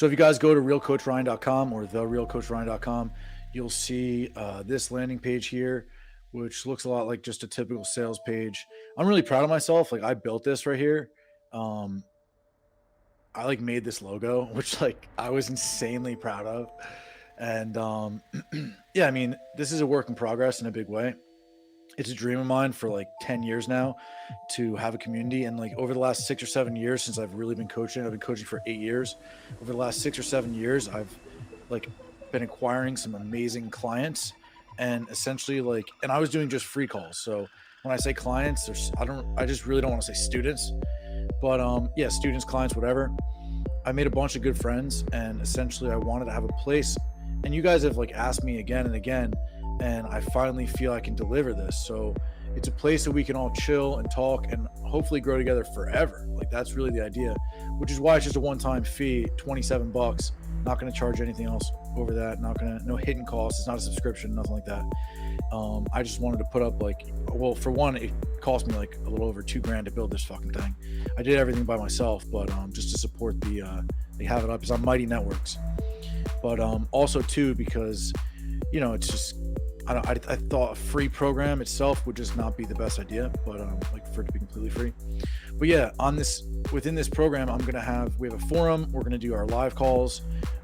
So if you guys go to realcoachryan.com or therealcoachryan.com, you'll see this landing page here, which looks a lot like just a typical sales page. I'm really proud of myself. Like I built this right here. Um, I like made this logo, which like I was insanely proud of. And yeah, I mean, this is a work in progress in a big way. It's a dream of mine for like 10 years now to have a community. And like over the last 6 or 7 years, since I've really been coaching, I've been coaching for 8 years. Over the last 6 or 7 years, I've like been acquiring some amazing clients and essentially like, and I was doing just free calls. So when I say clients, I just really don't want to say students, but yeah, students, clients, whatever. I made a bunch of good friends and essentially I wanted to have a place, and you guys have like asked me again and again, and I finally feel I can deliver this. So it's a place that we can all chill and talk and hopefully grow together forever. Like that's really the idea, which is why it's just a one-time fee, $27. Not going to charge anything else over that. No hidden costs. It's not a subscription, nothing like that. I just wanted to put up like, well, for one, it cost me like a little over $2,000 to build this fucking thing. I did everything by myself, but just to support they have it up. It's on Mighty Networks, but also too because it's just I thought a free program itself would just not be the best idea, but like for it to be completely free. But yeah, within this program, we have a forum. We're gonna do our live calls.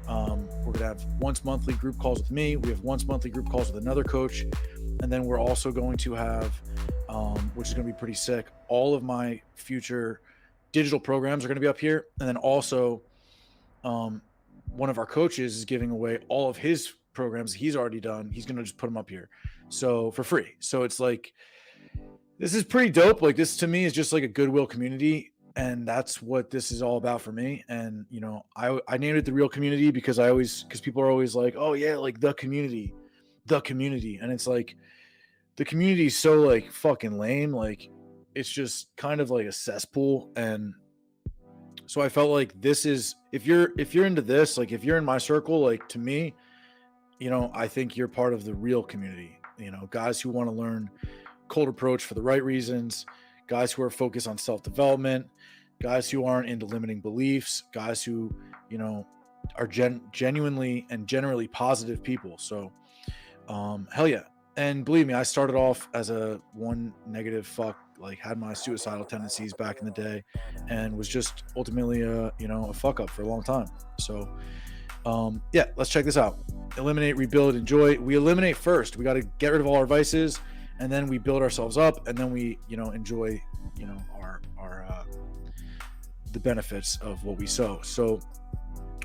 We're gonna have once monthly group calls with me. We have once monthly group calls with another coach, and then we're also going to have, which is gonna be pretty sick, all of my future digital programs are gonna be up here, and then also, one of our coaches is giving away all of his programs he's already done. He's gonna just put them up here, so for free. So it's like this is pretty dope. Like this to me is just like a goodwill community, and that's what this is all about for me. And I named it the Real Community because people are always like, oh yeah, like the community, and it's like the community is so like fucking lame. Like it's just kind of like a cesspool. And so I felt like this is, if you're into this, like if you're in my circle, like to me, I think you're part of the real community. Guys who want to learn cold approach for the right reasons, guys who are focused on self-development, guys who aren't into limiting beliefs, guys who, are genuinely and generally positive people. So, hell yeah. And believe me, I started off as a one negative fuck, like had my suicidal tendencies back in the day and was just ultimately a fuck up for a long time. So, yeah, let's check this out. Eliminate, rebuild, enjoy. We eliminate first. We got to get rid of all our vices, and then we build ourselves up, and then we, enjoy, our the benefits of what we sow. So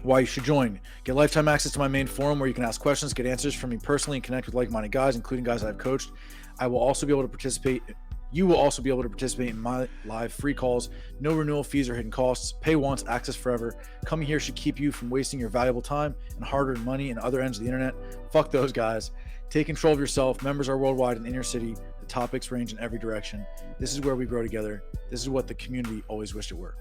why you should join: get lifetime access to my main forum where you can ask questions, get answers from me personally, and connect with like-minded guys, including guys I've coached. You will also be able to participate in my live free calls. No renewal fees or hidden costs. Pay once, access forever. Coming here should keep you from wasting your valuable time and hard-earned money in other ends of the internet. Fuck those guys. Take control of yourself. Members are worldwide and in your city. The topics range in every direction. This is where we grow together. This is what the community always wished it were.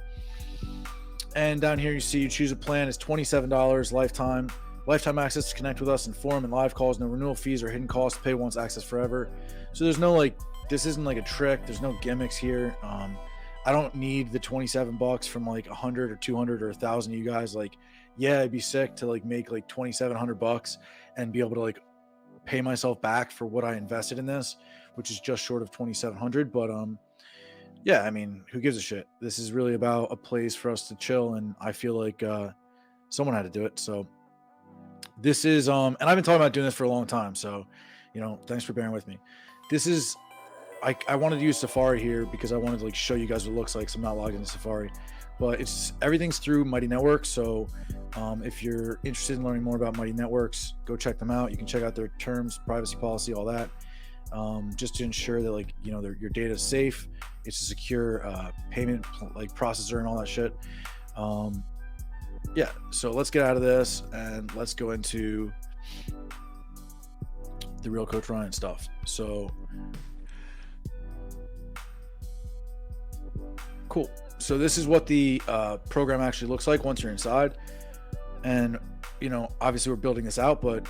And down here you see you choose a plan. It's $27 lifetime. Lifetime access to connect with us in forum and live calls. No renewal fees or hidden costs. Pay once, access forever. So there's no this isn't like a trick. There's no gimmicks here. I don't need the $27 from like 100 or 200 or 1,000 of you guys. Like, yeah, it'd be sick to like make like $2,700 and be able to like pay myself back for what I invested in this, which is just short of 2,700. But yeah, I mean, who gives a shit? This is really about a place for us to chill, and I feel like someone had to do it. So this is and I've been talking about doing this for a long time. So thanks for bearing with me. This is I wanted to use Safari here because I wanted to like show you guys what it looks like. So I'm not logged into Safari, but everything's through Mighty Networks. So if you're interested in learning more about Mighty Networks, go check them out. You can check out their terms, privacy policy, all that, just to ensure that like your data is safe. It's a secure payment like processor and all that shit. Yeah. So let's get out of this and let's go into the Real Coach Ryan stuff. So. Cool. So this is what the program actually looks like once you're inside. And, obviously we're building this out, but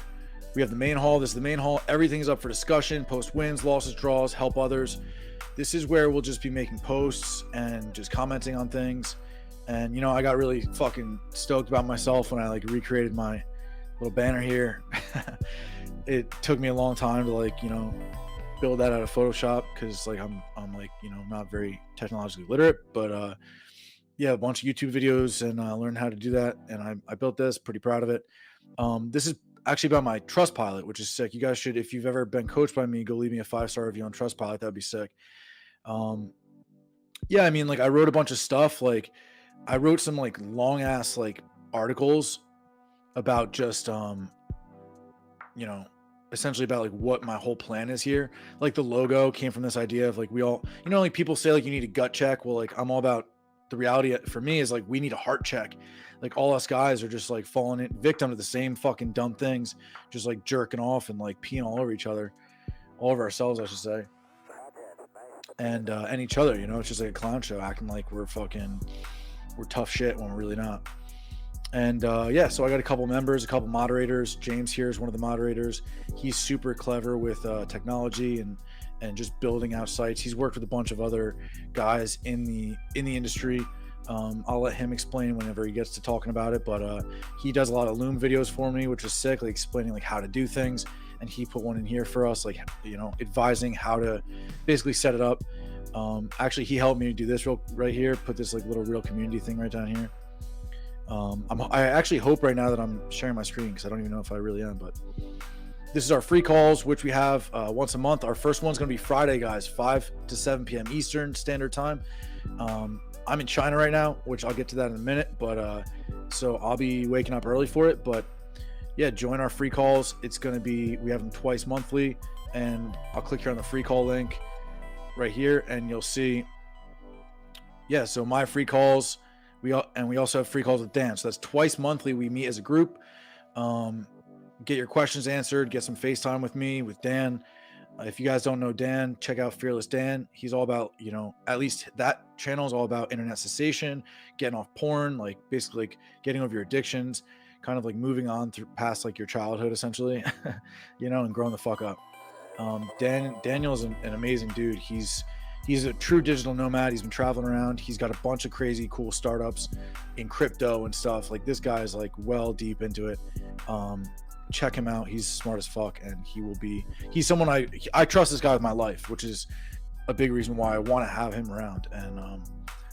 we have the main hall. This is the main hall. Everything's up for discussion: post wins, losses, draws, help others. This is where we'll just be making posts and just commenting on things. And, you know, I got really fucking stoked about myself when I like recreated my little banner here. It took me a long time to like, you know, build that out of Photoshop because like I'm like, you know, not very technologically literate, but yeah, a bunch of YouTube videos and learned how to do that. And I built this, pretty proud of it. This is actually about my Trustpilot, which is sick. You guys should, if you've ever been coached by me, go leave me a 5-star review on Trustpilot. That'd be sick. Yeah, I mean, like I wrote a bunch of stuff. Like I wrote some like long ass like articles about just you know, essentially about like what my whole plan is here. Like the logo came from this idea of like we all, you know, like people say like you need a gut check. Well, like I'm all about the reality for me is like we need a heart check. Like all us guys are just like falling in victim to the same fucking dumb things, just like jerking off and like peeing all over each other, all over ourselves, I should say, and each other. You know, it's just like a clown show, acting like we're tough shit when we're really not. And yeah, so I got a couple members, a couple moderators. James here is one of the moderators. He's super clever with technology and just building out sites. He's worked with a bunch of other guys in the industry. I'll let him explain whenever he gets to talking about it, but he does a lot of Loom videos for me, which is sick, like explaining like how to do things. And he put one in here for us, like, you know, advising how to basically set it up. Actually, he helped me do this right here, put this like little real community thing right down here. I actually hope right now that I'm sharing my screen because I don't even know if I really am, but this is our free calls, which we have once a month. Our first one's going to be Friday, guys, 5 to 7 p.m. Eastern Standard Time. I'm in China right now, which I'll get to that in a minute, but so I'll be waking up early for it. But yeah, join our free calls. It's going to be, we have them twice monthly, and I'll click here on the free call link right here, and you'll see, yeah, so my free calls, we also have free calls with Dan. So that's twice monthly. We meet as a group, get your questions answered, get some FaceTime with me, with Dan. If you guys don't know Dan, check out Fearless Dan. He's all about, you know, at least that channel is all about internet cessation, getting off porn, like basically like getting over your addictions, kind of like moving on through past like your childhood essentially, you know, and growing the fuck up. Daniel's an amazing dude. He's a true digital nomad. He's been traveling around. He's got a bunch of crazy cool startups in crypto and stuff. Like this guy's like well deep into it. Check him out. He's smart as fuck, and he's someone I trust this guy with my life, which is a big reason why I want to have him around. And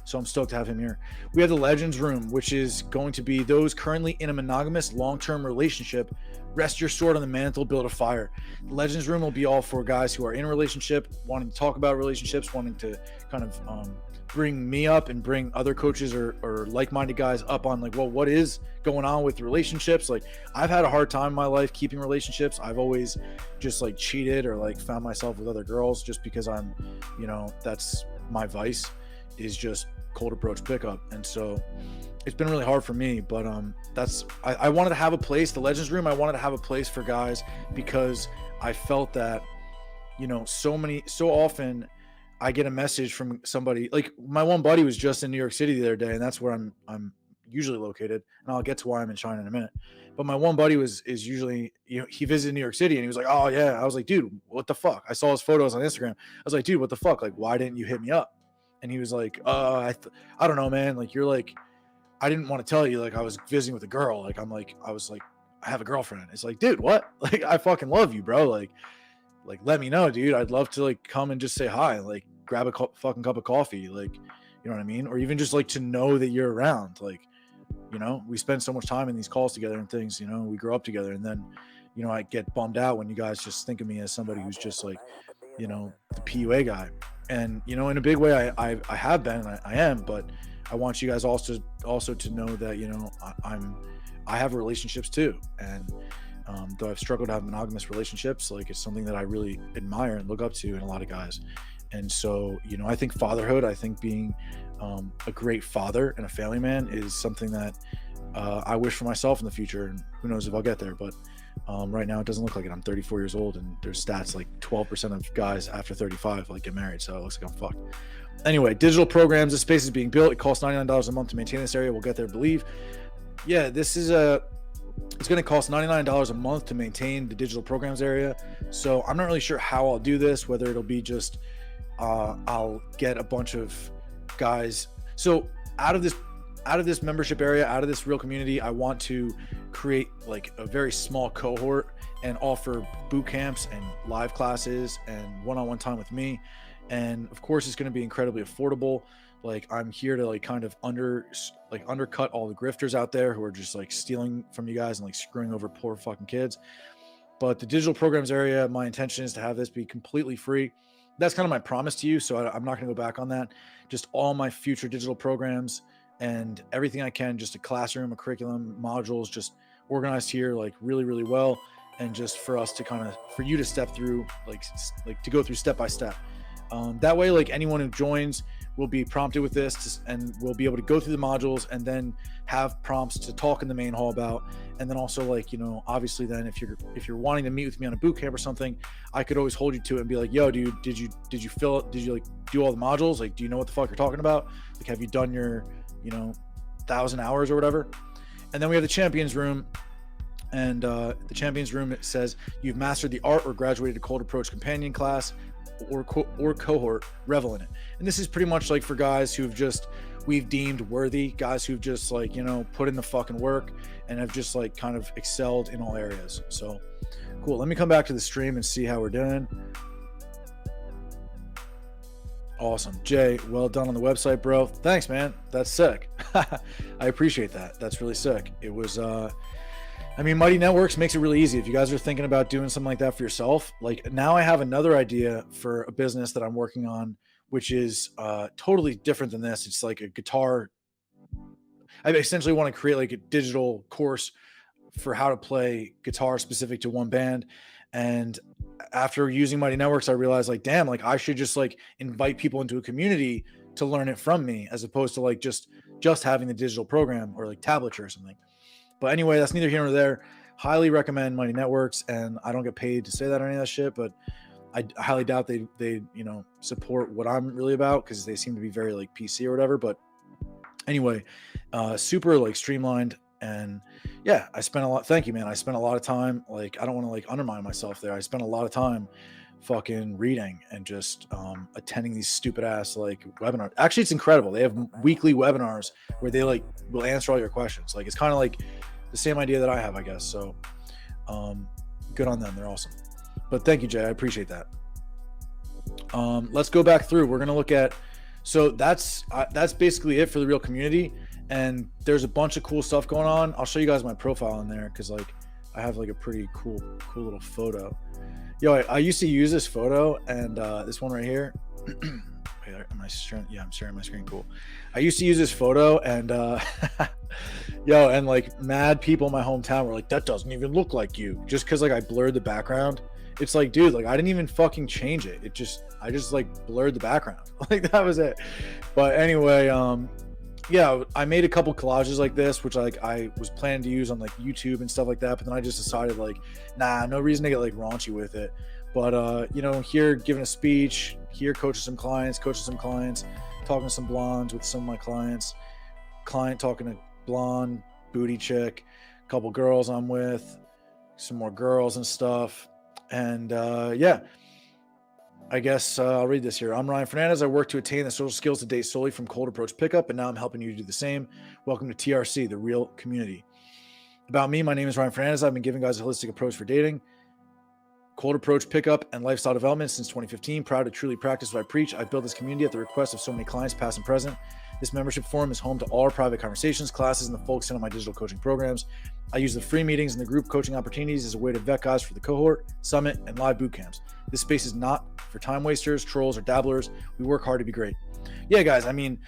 so I'm stoked to have him here. We have the Legends Room, which is going to be those currently in a monogamous long-term relationship. Rest your sword on the mantle, build a fire. The Legends Room will be all for guys who are in a relationship, wanting to talk about relationships, wanting to kind of bring me up and bring other coaches or like-minded guys up on like, well, what is going on with relationships? Like I've had a hard time in my life keeping relationships. I've always just like cheated or like found myself with other girls just because I'm, you know, that's my vice, is just cold approach pickup. And so it's been really hard for me, but I wanted to have a place, the Legends Room, I wanted to have a place for guys because I felt that, you know, so often I get a message from somebody, like my one buddy was just in New York City the other day, and that's where I'm usually located, and I'll get to why I'm in China in a minute. But my one buddy is usually, you know, he visited New York City, and he was like, oh yeah. I was like, dude, what the fuck? I saw his photos on Instagram. I was like, dude, what the fuck? Like, why didn't you hit me up? And he was like, I don't know, man. Like, you're like, I didn't want to tell you, like I was visiting with a girl. Like, I was like, I have a girlfriend. It's like, dude, what? Like, I fucking love you, bro. Like let me know, dude. I'd love to like come and just say hi, like grab a fucking cup of coffee, like, you know what I mean? Or even just like to know that you're around. Like, you know, we spend so much time in these calls together and things, you know, we grow up together, and then, you know, I get bummed out when you guys just think of me as somebody who's just like, you know, the PUA guy. And, you know, in a big way, I have been, I am, but I want you guys also to know that, you know, I have relationships too. And though I've struggled to have monogamous relationships, like it's something that I really admire and look up to in a lot of guys. And so, you know, I think fatherhood, I think being a great father and a family man is something that I wish for myself in the future. And who knows if I'll get there, but right now it doesn't look like it. I'm 34 years old, and there's stats like 12% of guys after 35 like get married. So it looks like I'm fucked. Anyway, digital programs, this space is being built. It costs $99 a month to maintain this area. We'll get there, believe. Yeah, this is it's going to cost $99 a month to maintain the digital programs area. So I'm not really sure how I'll do this, whether it'll be just I'll get a bunch of guys. So out of this out of this membership area, out of this real community, I want to create like a very small cohort and offer boot camps and live classes and one-on-one time with me. And of course, it's going to be incredibly affordable. Like, I'm here to like kind of undercut all the grifters out there who are just like stealing from you guys and like screwing over poor fucking kids. But the digital programs area, my intention is to have this be completely free. That's kind of my promise to you. So I'm not going to go back on that. Just all my future digital programs and everything I can, just a classroom, a curriculum, modules, just organized here like really, really well. And just for us to kind of, for you to step through, like to go through step by step. That way, like anyone who joins will be prompted with this and we'll be able to go through the modules and then have prompts to talk in the main hall about. And then also, like, you know, obviously then if you're wanting to meet with me on a boot camp or something, I could always hold you to it and be like, yo, dude, did you fill it? Did you like do all the modules? Like, do you know what the fuck you're talking about? Like, have you done your, 1,000 hours or whatever? And then we have the champions room. And the champions room, it says you've mastered the art or graduated a cold approach companion class or cohort, revel in it. And this is pretty much like for guys we've deemed worthy, guys who've just like, put in the fucking work and have just like kind of excelled in all areas. So cool. Let me come back to the stream and see how we're doing. Awesome. Jay, well done on the website, bro. Thanks, man. That's sick. I appreciate that. That's really sick. It was, Mighty Networks makes it really easy. If you guys are thinking about doing something like that for yourself, like now I have another idea for a business that I'm working on, which is totally different than this. It's like a guitar. I essentially want to create like a digital course for how to play guitar specific to one band. And after using Mighty Networks, I realized like, damn, like I should just like invite people into a community to learn it from me, as opposed to like just having the digital program or like tablature or something. But anyway, that's neither here nor there. Highly recommend Mighty Networks, and I don't get paid to say that or any of that shit, but I highly doubt they support what I'm really about, because they seem to be very like PC or whatever. But anyway, super like streamlined, and yeah, I spent a lot. Thank you, man. I spent a lot of time. Like, I don't want to like undermine myself there. I spent a lot of time fucking reading and just attending these stupid ass like webinars. Actually, it's incredible. They have weekly webinars where they like will answer all your questions. Like, it's kind of like the same idea that I have, I guess. So good on them. They're awesome. But thank you, Jay. I appreciate that. Let's go back through. We're going to look at, so that's basically it for the real community. And there's a bunch of cool stuff going on. I'll show you guys my profile in there, because like I have like a pretty cool little photo. Yo, I used to use this photo, and this one right here. Wait, am I sharing? Yeah, I'm sharing my screen. Cool. I used to use this photo, and and like mad people in my hometown were like, that doesn't even look like you, just because like I blurred the background. It's like, dude, like I didn't even fucking change it. I just like blurred the background. Like, that was it. But anyway, yeah, I made a couple collages like this, which like I was planning to use on like YouTube and stuff like that. But then I just decided like, nah, no reason to get like raunchy with it. But here giving a speech, here coaching some clients, talking to some blondes with some of my clients, client talking to blonde, booty chick, a couple girls I'm with, some more girls and stuff. And yeah, I guess I'll read this here. I'm Ryan Fernandez. I work to attain the social skills to date solely from cold approach pickup, and now I'm helping you do the same. Welcome to TRC, the real community. About me, my name is Ryan Fernandez. I've been giving guys a holistic approach for dating, cold approach pickup, and lifestyle development since 2015. Proud to truly practice what I preach. I built this community at the request of so many clients, past and present. This membership forum is home to all our private conversations, classes, and the full extent of my digital coaching programs. I use the free meetings and the group coaching opportunities as a way to vet guys for the cohort, summit, and live boot camps. This space is not for time wasters, trolls, or dabblers. We work hard to be great. Yeah, guys, I mean,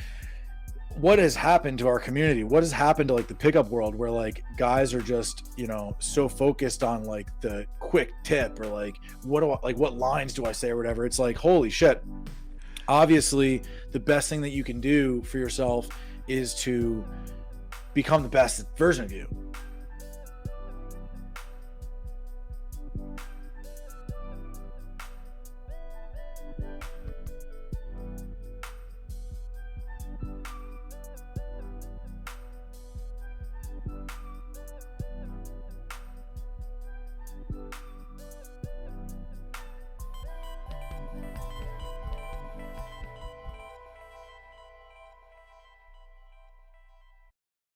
what has happened to our community? What has happened to like the pickup world, where like guys are just, so focused on like the quick tip, or like what lines do I say or whatever? It's like, holy shit. Obviously, the best thing that you can do for yourself is to become the best version of you.